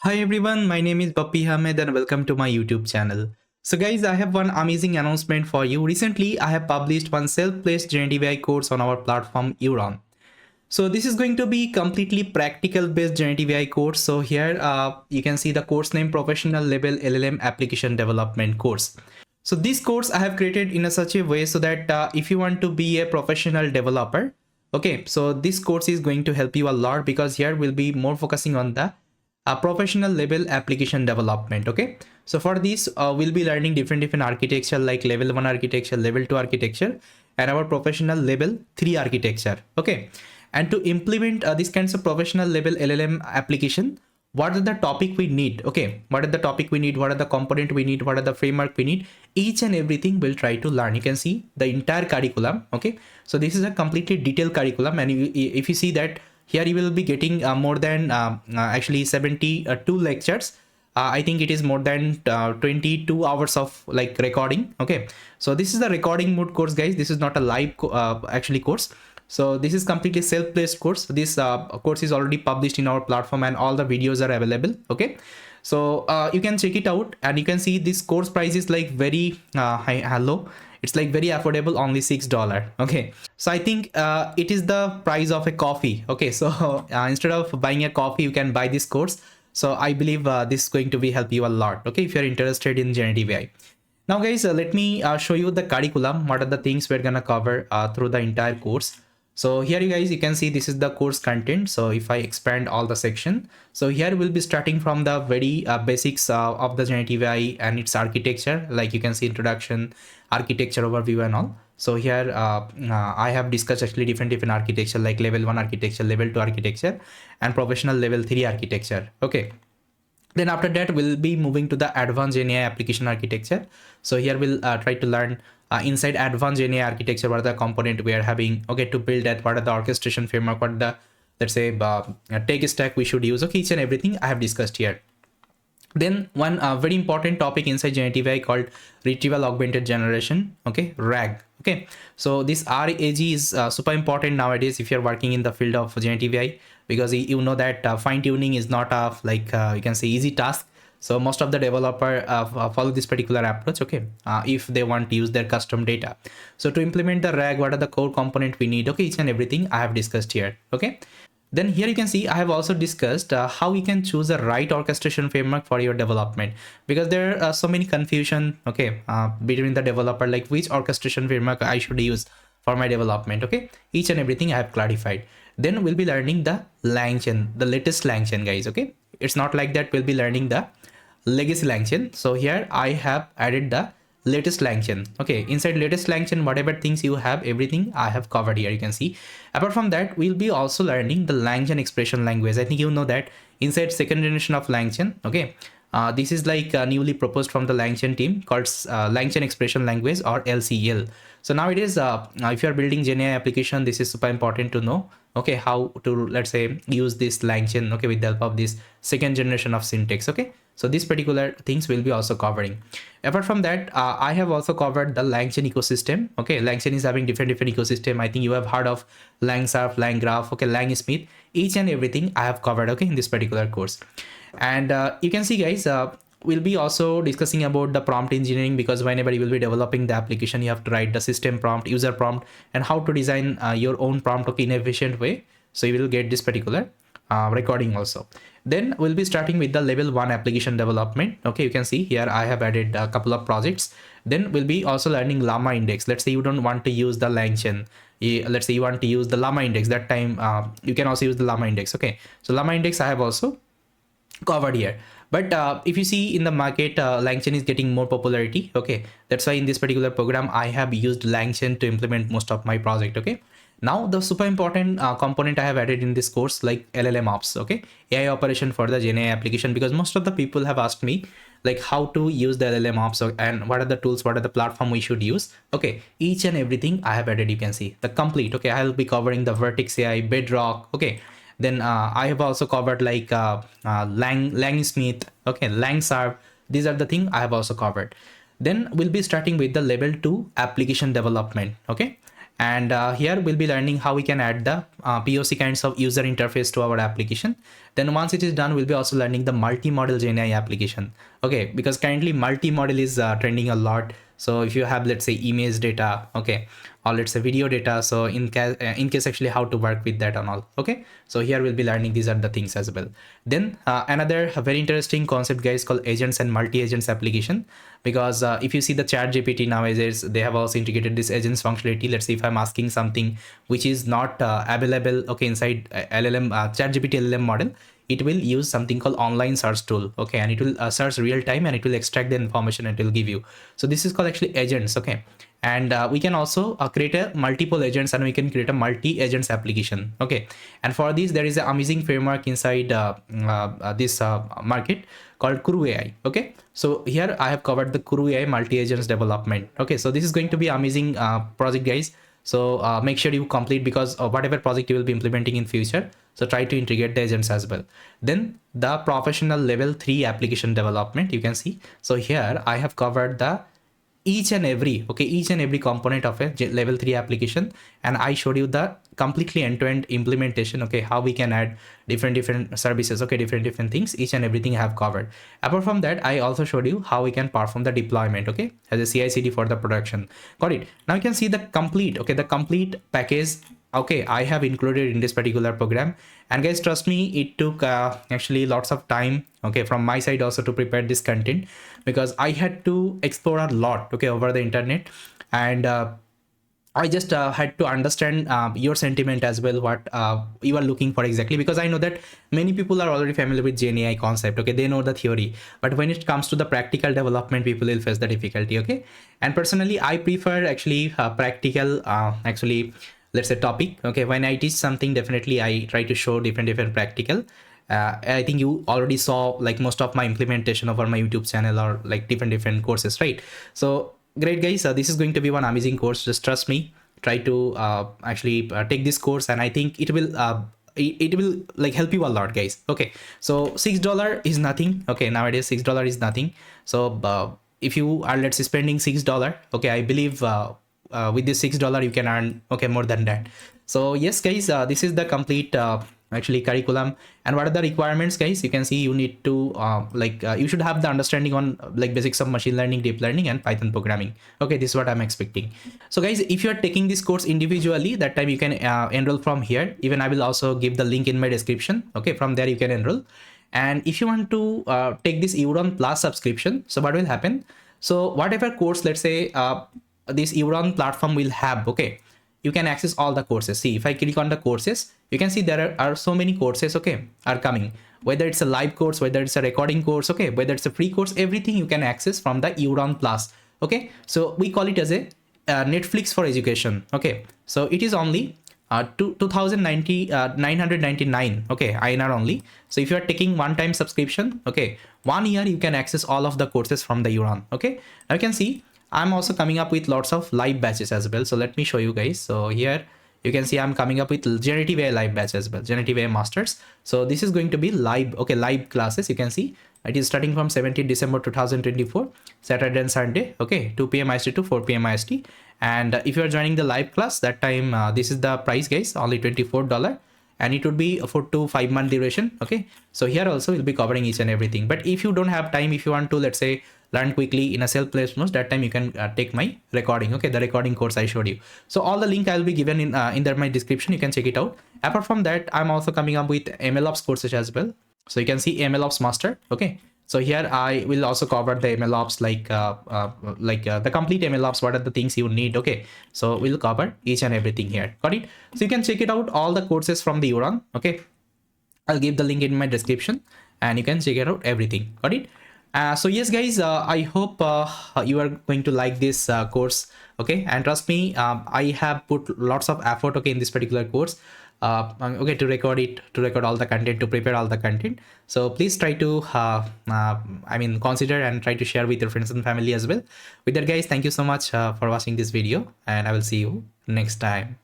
Hi everyone, my name is Bappy Hamed and welcome to my YouTube channel. So guys, I have one amazing announcement for you. Recently, I have published one self-paced generative AI course on our platform Euron. So this is going to be completely practical based generative AI course. So here you can see the course name Professional Level LLM Application Development course. So this course I have created in a such a way so that if you want to be a professional developer, okay, so this course is going to help you a lot because here we'll be more focusing on the professional level application development. Okay, so for this we'll be learning different architecture like level 1 architecture, level 2 architecture, and our professional level 3 architecture. Okay, and to implement these kinds of professional level LLM application, what are the topic we need? Okay, what are the topic we need, what are the component we need, what are the framework we need, each and everything we'll try to learn. You can see the entire curriculum. Okay, so this is a completely detailed curriculum, and if you see that here you will be getting more than actually 72 lectures. I think it is more than 22 hours of like recording. Okay, so this is the recording mode course, guys. This is not a live actually course. So this is completely self-paced course. This course is already published in our platform and all the videos are available. Okay, so you can check it out, and you can see this course price is like very hello, it's like very affordable, only $6. Okay, so I think it is the price of a coffee. Okay, so instead of buying a coffee, you can buy this course. So I believe this is going to be help you a lot. Okay, if you're interested in generative AI. Now guys, let me show you the curriculum. What are the things we're gonna cover through the entire course. So here you guys, you can see this is the course content. So if I expand all the section, so here we'll be starting from the very basics of the generative AI and its architecture. Like you can see introduction, architecture overview and all. So here I have discussed actually different architecture like level 1 architecture, level 2 architecture, and professional level 3 architecture. Okay, then after that we'll be moving to the advanced Gen AI application architecture. So here we'll try to learn inside advanced Gen AI architecture what are the component we are having. Okay, to build that, what are the orchestration framework, what are the, let's say, tech stack we should use. Okay, each and everything I have discussed here. Then one very important topic inside generative AI called Retrieval-Augmented Generation. Okay, RAG. Okay, so this RAG is super important nowadays if you're working in the field of generative AI, because you know that fine tuning is not a like you can say easy task. So most of the developer follow this particular approach. Okay, if they want to use their custom data. So to implement the RAG, what are the core component we need? Okay, each and everything I have discussed here. Okay, then here you can see I have also discussed how you can choose a right orchestration framework for your development, because there are so many confusion, okay, between the developer, like which orchestration framework I should use for my development. Okay, each and everything I have clarified. Then we'll be learning the LangChain, the latest LangChain, guys. Okay, it's not like that we'll be learning the legacy LangChain. So here I have added the latest LangChain. Okay, inside latest LangChain, whatever things you have, everything I have covered here. You can see. Apart from that, we'll be also learning the LangChain expression language. I think you know that inside second generation of LangChain. Okay, this is like newly proposed from the LangChain team called LangChain expression language, or LCEL. So now it is if you are building Gen AI application, this is super important to know. Okay, how to, let's say, use this LangChain. Okay, with the help of this second generation of syntax. Okay, so these particular things we'll be also covering. Apart from that, I have also covered the LangChain ecosystem. Okay, LangChain is having different ecosystem. I think you have heard of LangServe, LangGraph, okay, LangSmith. Each and everything I have covered, okay, in this particular course. And you can see, guys, we'll be also discussing about the prompt engineering, because whenever you will be developing the application, you have to write the system prompt, user prompt, and how to design your own prompt, okay, in an efficient way. So you will get this particular recording also. Then we'll be starting with the level 1 application development. Okay, you can see here I have added a couple of projects. Then we'll be also learning LlamaIndex. Let's say you don't want to use the LangChain. Let's say you want to use the LlamaIndex. That time you can also use the LlamaIndex. Okay, so LlamaIndex I have also covered here. But if you see in the market, LangChain is getting more popularity. Okay, that's why in this particular program I have used LangChain to implement most of my project. Okay, now the super important component I have added in this course, like LLMOps. Okay, AI operation for the Gen AI application, because most of the people have asked me like how to use the LLMOps and what are the tools, what are the platform we should use. Okay, each and everything I have added. You can see the complete. Okay, I'll be covering the Vertex AI, Bedrock. Okay, then I have also covered like LangSmith, okay, LangServe. These are the things I have also covered. Then we'll be starting with the level 2 application development. Okay, And here we'll be learning how we can add the POC kinds of user interface to our application. Then once it is done, we'll be also learning the multimodal Gen AI application. Okay, because currently multimodal is trending a lot. So if you have, let's say, image data, okay, or let's say video data, so in case actually how to work with that and all. Okay, so here we'll be learning these are the things as well. Then another very interesting concept, guys, called agents and multi-agents application. Because if you see the chat GPT nowadays, they have also integrated this agents functionality. Let's say if I'm asking something which is not available, okay, inside LLM chat GPT LLM model, it will use something called online search tool, okay, and it will search real time, and it will extract the information and it will give you. So this is called actually agents, okay. And we can also create a multiple agents, and we can create a multi-agents application, okay. And for this, there is an amazing framework inside this market called Kuru AI, okay. So here I have covered the Kuru AI multi-agents development, okay. So this is going to be amazing project, guys. So make sure you complete, because whatever project you will be implementing in future, so try to integrate the agents as well. Then the professional level 3 application development, you can see. So here I have covered the each and every component of a level 3 application, and I showed you the completely end-to-end implementation, okay, how we can add different services, okay, different things, each and everything I have covered. Apart from that, I also showed you how we can perform the deployment, okay, as a CI/CD for the production. Got it? Now you can see the complete, okay, the complete package, okay, I have included in this particular program. And guys, trust me, it took actually lots of time, okay, from my side also to prepare this content, because I had to explore a lot, okay, over the internet. And I just had to understand your sentiment as well, what you are looking for exactly, because I know that many people are already familiar with Gen AI concept, okay, they know the theory, but when it comes to the practical development, people will face the difficulty, okay. And personally, I prefer actually practical, actually, let's say, topic, okay. When I teach something, definitely I try to show different practical. I think you already saw like most of my implementation over my YouTube channel, or like different courses, right? So great, guys, this is going to be one amazing course. Just trust me, try to actually take this course, and I think it will it will like help you a lot, guys. Okay, so $6 is nothing, okay. Nowadays $6 is nothing. So if you are, let's say, spending $6, okay, I believe with this $6 you can earn, okay, more than that. So yes, guys, this is the complete actually curriculum. And what are the requirements, guys? You can see you need to you should have the understanding on like basics of machine learning, deep learning, and Python programming, okay. This is what I'm expecting. So guys, if you are taking this course individually, that time you can enroll from here. Even I will also give the link in my description, okay. From there you can enroll. And if you want to take this Euron Plus subscription, so what will happen? So whatever course, let's say, this Euron platform will have, okay, you can access all the courses. See, if I click on the courses, you can see there are so many courses, okay, are coming. Whether it's a live course, whether it's a recording course, okay, whether it's a free course, everything you can access from the Euron Plus, okay. So we call it as a Netflix for education, okay. So it is only 999, okay, INR only. So if you are taking one-time subscription, okay, 1 year you can access all of the courses from the Euron, okay. Now you can see I'm also coming up with lots of live batches as well. So let me show you, guys. So here you can see I'm coming up with Generative AI live batch as well, Generative AI masters. So this is going to be live, okay, live classes. You can see it is starting from 17th December 2024, Saturday and Sunday, okay, 2 p.m. IST to 4 p.m. IST. And if you are joining the live class, that time this is the price, guys, only $24. And it would be a 4 to 5 month duration, okay. So here also we'll be covering each and everything. But if you don't have time, if you want to, let's say, learn quickly in a self-paced mode, that time you can take my recording, okay, the recording course I showed you. So all the link I'll be given in my description. You can check it out. Apart from that, I'm also coming up with MLOps courses as well. So you can see MLOps master, okay. So here I will also cover the MLOps, the complete MLOps, what are the things you need, okay. So we'll cover each and everything here. Got it? So you can check it out, all the courses from the Euron, okay. I'll give the link in my description, and you can check it out everything. Got it? So yes, guys, I hope you are going to like this course, okay. And trust me, I have put lots of effort, okay, in this particular course, okay, to record all the content, to prepare all the content. So please try to consider and try to share with your friends and family as well. With that, guys, thank you so much for watching this video, and I will see you next time.